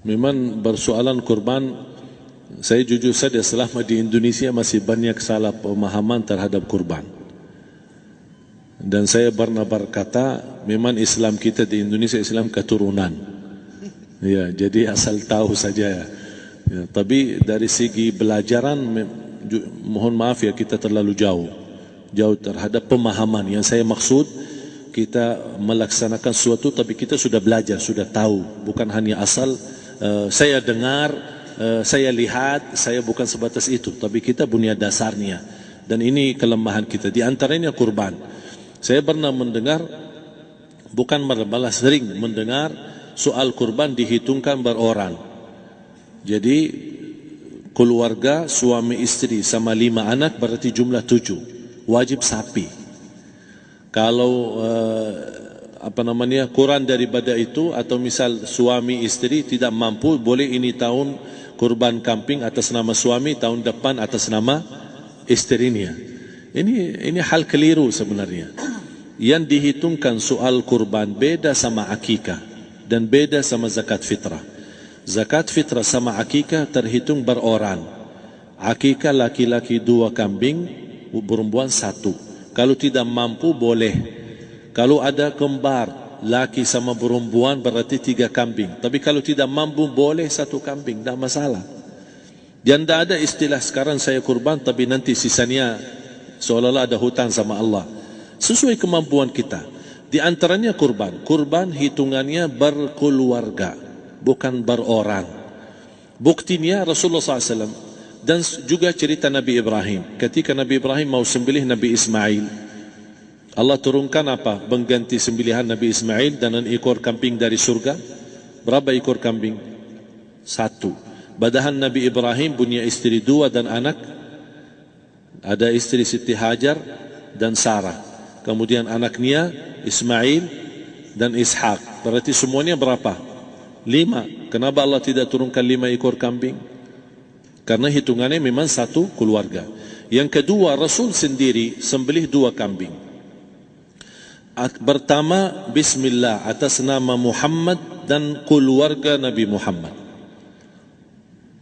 Memang persoalan kurban, saya jujur saja selama di Indonesia masih banyak salah pemahaman terhadap kurban. Dan saya pernah berkata, memang Islam kita di Indonesia Islam keturunan. Ya, jadi asal tahu saja. Ya, tapi dari segi belajaran, mohon maaf ya, kita terlalu jauh terhadap pemahaman. Yang saya maksud, kita melaksanakan sesuatu tapi kita sudah belajar, sudah tahu, bukan hanya asal saya dengar, saya lihat, saya bukan sebatas itu, tapi kita punya dasarnya. Dan ini kelemahan kita, di antaranya kurban. Saya pernah mendengar, bukan malah sering mendengar soal kurban dihitungkan beroran. Jadi keluarga suami istri sama 5 anak berarti jumlah 7, wajib sapi. Kalau kurang daripada itu, atau misal suami istri tidak mampu, boleh ini tahun kurban kambing atas nama suami, tahun depan atas nama istrinya. Ini hal keliru sebenarnya. Yang dihitungkan soal kurban beda sama akikah dan beda sama zakat fitrah. Zakat fitrah sama akikah terhitung beroran. Akikah laki-laki 2 kambing, perempuan 1. Kalau tidak mampu boleh. Kalau ada kembar, laki sama perempuan berarti 3 kambing. Tapi kalau tidak mampu boleh 1 kambing, tidak masalah. Dan tidak ada istilah sekarang saya kurban tapi nanti sisanya seolah-olah ada hutang sama Allah. Sesuai kemampuan kita. Di antaranya kurban. Kurban hitungannya berkeluarga, bukan beroran. Buktinya Rasulullah SAW dan juga cerita Nabi Ibrahim. Ketika Nabi Ibrahim mau sembelih Nabi Ismail, Allah turunkan apa? Mengganti sembelihan Nabi Ismail dengan ekor kambing dari surga. Berapa ekor kambing? 1. Padahal Nabi Ibrahim punya istri 2 dan anak. Ada istri Siti Hajar dan Sarah. Kemudian anaknya Ismail dan Ishak. Berarti semuanya berapa? 5. Kenapa Allah tidak turunkan 5 ekor kambing? Karena hitungannya memang 1 keluarga. Yang kedua, Rasul sendiri sembelih 2 kambing. Pertama, Bismillah atas nama Muhammad dan keluarga Nabi Muhammad.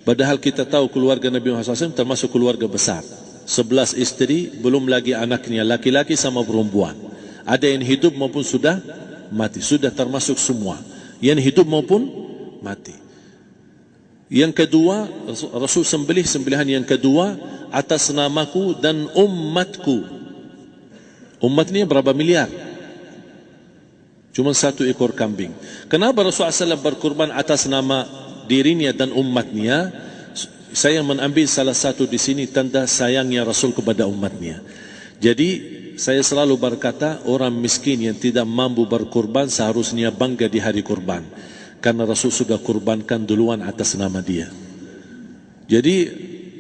Padahal kita tahu keluarga Nabi Muhammad SAW termasuk keluarga besar. 11 istri, belum lagi anaknya laki-laki sama perempuan. Ada yang hidup maupun sudah mati. Sudah termasuk semua. Yang hidup maupun mati. Yang kedua, Rasul sembelihan yang kedua atas namaku dan umatku. Umatnya berapa miliar? Cuma 1 ekor kambing. Kenapa Rasulullah SAW berkurban atas nama dirinya dan umatnya? Saya mengambil salah satu di sini tanda sayangnya Rasul kepada umatnya. Jadi saya selalu berkata, orang miskin yang tidak mampu berkurban seharusnya bangga di hari kurban, karena Rasul sudah kurbankan duluan atas nama dia. Jadi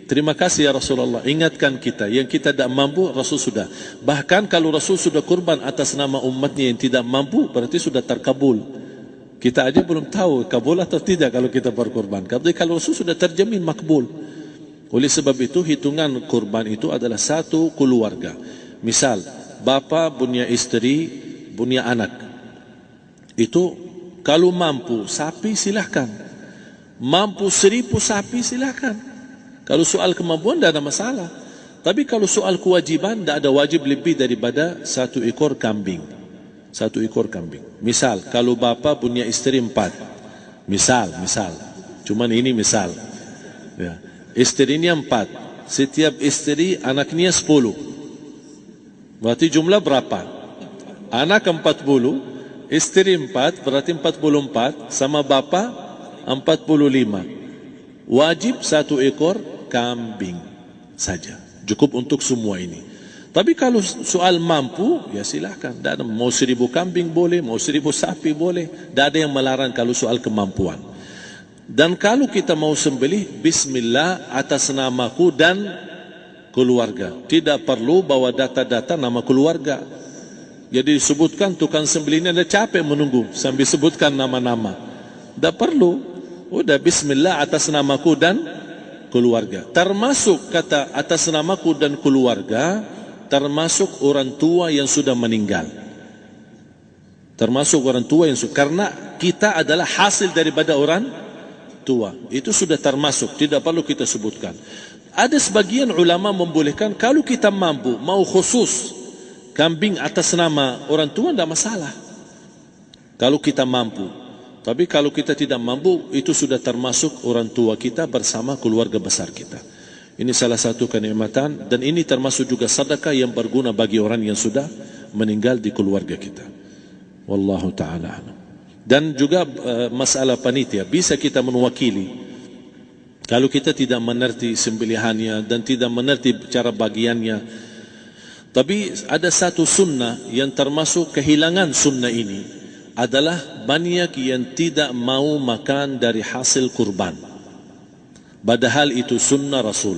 terima kasih ya Rasulullah, ingatkan kita. Yang kita tidak mampu, Rasul sudah. Bahkan kalau Rasul sudah kurban atas nama umatnya yang tidak mampu, berarti sudah terkabul. Kita aja belum tahu kabul atau tidak kalau kita berkurban. Tapi kalau Rasul sudah terjamin makbul. Oleh sebab itu, hitungan kurban itu adalah 1 keluarga. Misal, bapa punya istri, punya anak. Itu kalau mampu sapi silahkan. Mampu 1000 sapi silahkan. Kalau soal kemampuan tidak ada masalah. Tapi kalau soal kewajiban, tidak ada wajib lebih daripada 1 ekor kambing. 1 ekor kambing. Misal, kalau bapa punya istri 4. Misal. Cuman ini misal. Ya. Istrinya 4. Setiap istri anaknya 10. Berarti jumlah berapa? Anak 40, istri 4, berarti 44, sama bapa 45. Wajib 1 ekor kambing saja. Cukup untuk semua ini. Tapi kalau soal mampu, ya silakan. Mau 1000 kambing boleh, mau 1000 sapi boleh. Tidak ada yang melarang kalau soal kemampuan. Dan kalau kita mau sembelih, Bismillah atas namaku dan keluarga. Tidak perlu bawa data-data nama keluarga. Jadi disebutkan tukang sembelihnya ada capek menunggu sambil sebutkan nama-nama. Tidak perlu. Udah Bismillah atas namaku dan keluarga. Termasuk kata atas namaku dan keluarga, termasuk orang tua yang sudah meninggal. Termasuk orang tua yang sudah, karena kita adalah hasil daripada orang tua. Itu sudah termasuk, tidak perlu kita sebutkan. Ada sebagian ulama membolehkan kalau kita mampu, mau khusus kambing atas nama orang tua, tidak masalah. Kalau kita mampu. Tapi kalau kita tidak mampu, itu sudah termasuk orang tua kita bersama keluarga besar kita. Ini salah satu kenikmatan, dan ini termasuk juga sedekah yang berguna bagi orang yang sudah meninggal di keluarga kita. Wallahu ta'ala. Dan juga masalah panitia, bisa kita mewakili. Kalau kita tidak mengerti sembelihannya dan tidak mengerti cara bagiannya. Tapi ada satu sunnah yang termasuk kehilangan sunnah ini, adalah banyak yang tidak mau makan dari hasil kurban. Padahal itu sunnah Rasul.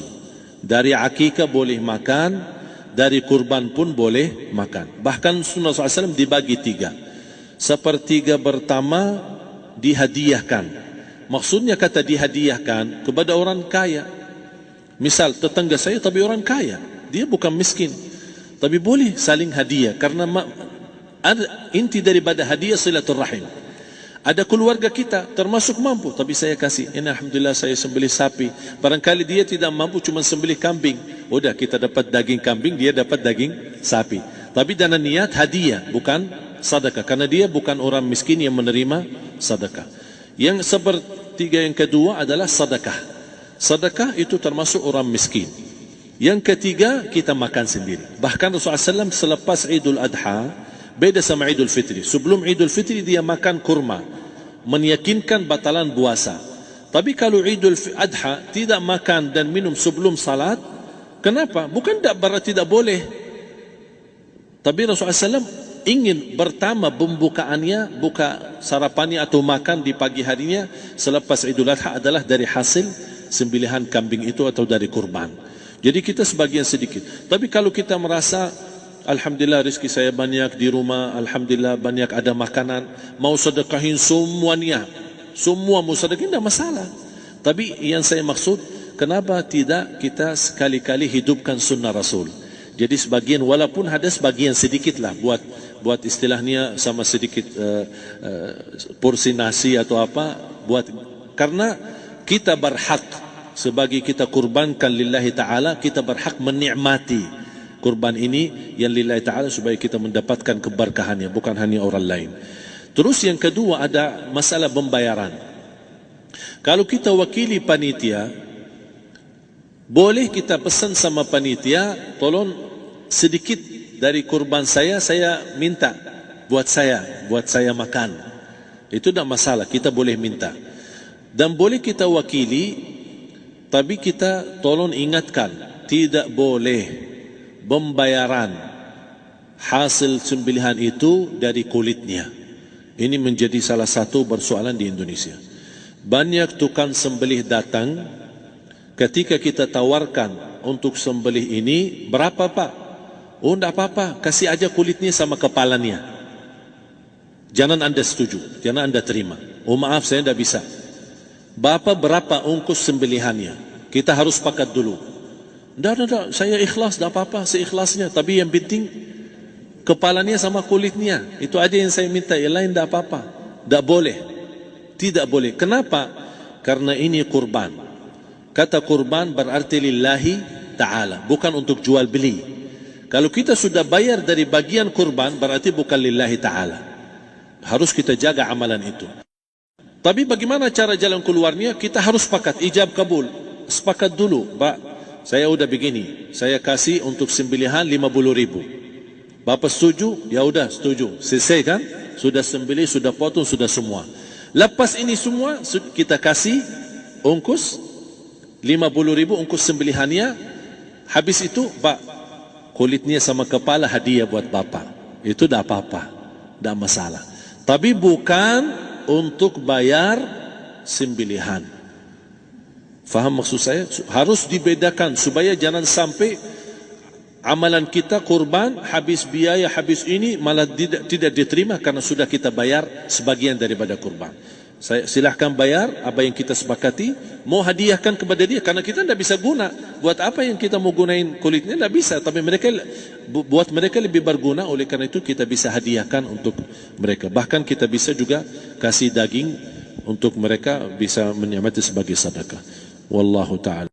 Dari akikah boleh makan, dari kurban pun boleh makan. Bahkan sunnah SAW dibagi 3. Sepertiga pertama dihadiahkan. Maksudnya kata dihadiahkan kepada orang kaya. Misal tetangga saya tapi orang kaya, dia bukan miskin, tapi boleh saling hadiah. Karena inti daripada hadiah silaturrahim. Ada keluarga kita termasuk mampu, tapi saya kasih, ini alhamdulillah saya sembelih sapi. Barangkali dia tidak mampu, cuma sembelih kambing. Udah, kita dapat daging kambing, dia dapat daging sapi. Tapi dengan niat hadiah, bukan sedekah. Karena dia bukan orang miskin yang menerima sedekah. Yang sepertiga yang kedua adalah sedekah. Sedekah itu termasuk orang miskin. Yang ketiga, kita makan sendiri. Bahkan Rasulullah SAW selepas Idul Adha, beda sama Idul Fitri. Sebelum Idul Fitri dia makan kurma, meyakinkan batalan puasa. Tapi kalau Idul Adha tidak makan dan minum sebelum salat, kenapa? Bukan berarti tidak boleh. Tapi Rasulullah SAW ingin pertama pembukaannya, buka sarapannya atau makan di pagi harinya selepas Idul Adha adalah dari hasil sembelihan kambing itu atau dari kurban. Jadi kita sebagian sedikit. Tapi kalau kita merasa alhamdulillah rezeki saya banyak di rumah, alhamdulillah banyak ada makanan, mau sedekahin semuanya, semua mau sedekahin, tidak masalah. Tapi yang saya maksud, kenapa tidak kita sekali-kali hidupkan sunnah Rasul? Jadi sebagian, walaupun ada sebagian sedikit lah, buat istilahnya sama sedikit porsi nasi atau apa, karena kita berhak sebagai kita kurbankan lillahi ta'ala, kita berhak menikmati kurban ini yang lillahi ta'ala supaya kita mendapatkan keberkahannya, bukan hanya orang lain. Terus yang kedua ada masalah pembayaran. Kalau kita wakili panitia, boleh kita pesan sama panitia, tolong sedikit dari kurban saya minta buat saya makan. Itu tidak masalah, kita boleh minta. Dan boleh kita wakili, tapi kita tolong ingatkan, tidak boleh pembayaran hasil sembelihan itu dari kulitnya. Ini menjadi salah satu persoalan di Indonesia. Banyak tukang sembelih datang, ketika kita tawarkan untuk sembelih ini, berapa pak? Oh tidak apa-apa, kasih aja kulitnya sama kepalanya. Jangan anda setuju, jangan anda terima. Oh maaf, saya tidak bisa. Bapak berapa ongkos sembelihannya? Kita harus sepakat dulu. Tidak, saya ikhlas, tidak apa-apa, seikhlasnya. Tapi yang penting kepalanya sama kulitnya. Itu aja yang saya minta, yang lain tidak apa-apa. Tidak boleh. Tidak boleh. Kenapa? Karena ini kurban. Kata kurban berarti lillahi ta'ala, bukan untuk jual beli. Kalau kita sudah bayar dari bagian kurban, berarti bukan lillahi ta'ala. Harus kita jaga amalan itu. Tapi bagaimana cara jalan keluarnya? Kita harus sepakat, ijab kabul. Sepakat dulu, Pak, saya udah begini, saya kasih untuk sembelihan 50.000. Bapak setuju? Ya udah setuju. Selesai kan? Sudah sembelih, sudah potong, sudah semua. Lepas ini semua kita kasih ongkos 50.000 ongkos sembelihannya. Habis itu, Pak, kulitnya sama kepala hadiah buat Bapak. Itu tidak apa-apa, tidak masalah. Tapi bukan untuk bayar sembelihan. Faham maksud saya? Harus dibedakan supaya jangan sampai amalan kita kurban habis biaya, habis ini malah tidak diterima karena sudah kita bayar sebagian daripada kurban. Saya silahkan bayar apa yang kita sepakati, mau hadiahkan kepada dia karena kita tidak bisa guna. Buat apa yang kita mau gunain kulitnya? Tidak bisa. Tapi mereka, buat mereka lebih berguna, oleh karena itu kita bisa hadiahkan untuk mereka. Bahkan kita bisa juga kasih daging untuk mereka bisa menikmati sebagai sedekah. Wallahu ta'ala.